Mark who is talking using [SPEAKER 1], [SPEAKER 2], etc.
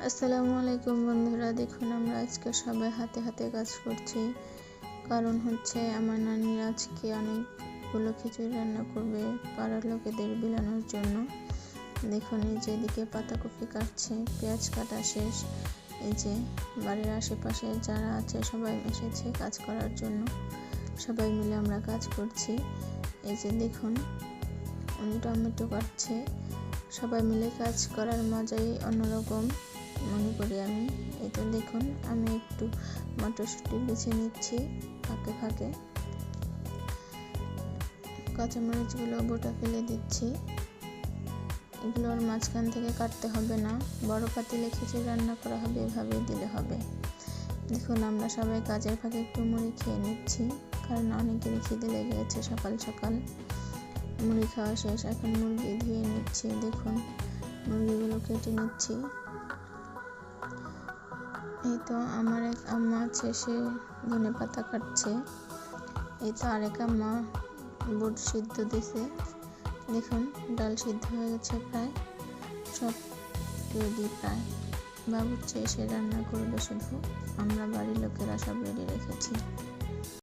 [SPEAKER 1] আসসালামু আলাইকুম বন্ধুরা, দেখুন আমরা আজকে সবাই হাতে হাতে কাজ করছি। কারণ হচ্ছে আমার নানির আজকে অনেকগুলো খিচুড়ি রান্না করবে পাড়ার লোকেদের বিলানোর জন্য। দেখুন এই যে এদিকে পাতাকপি কাটছে, পেঁয়াজ কাটা শেষ। এই যে বাড়ির আশেপাশে যারা আছে সবাই এসেছে কাজ করার জন্য, সবাই মিলে আমরা কাজ করছি। এই যে দেখুন উনি টমেটো কাটছে। সবাই মিলে কাজ করার মজাই অন্যরকম মনে করি আমি। এই তো দেখুন আমি একটু মটরশুঁটি বেছে নিচ্ছি ফাঁকে ফাঁকে। কাঁচামরিচগুলো বোটা ফেলে দিচ্ছি। এগুলোর মাঝখান থেকে কাটতে হবে না, বড় পাতিলে খিচুড়ি রান্না করা হবে এভাবেই দিলে হবে। দেখুন আমরা সবাই কাজের ফাঁকে একটু মুড়ি খেয়ে নিচ্ছি, কারণ অনেকেরই খিদে লেগে গেছে সকাল সকাল। মুড়ি খাওয়া শেষ, এখন মুরগি ধুয়ে নিচ্ছি। দেখুন মুরগিগুলো কেটে নিচ্ছি। এই তো আমার এক আম্মা আছে, সে ধনেপাতা কাটছে। এই তো আরেক আম্মা বুট সিদ্ধ দিছে। দেখুন ডাল সিদ্ধ হয়ে গেছে প্রায়, সব রেডি প্রায়। বাবুর্চি এসে রান্না করবে শুধু, আমরা বাড়ির লোকেরা সব রেডি রেখেছি।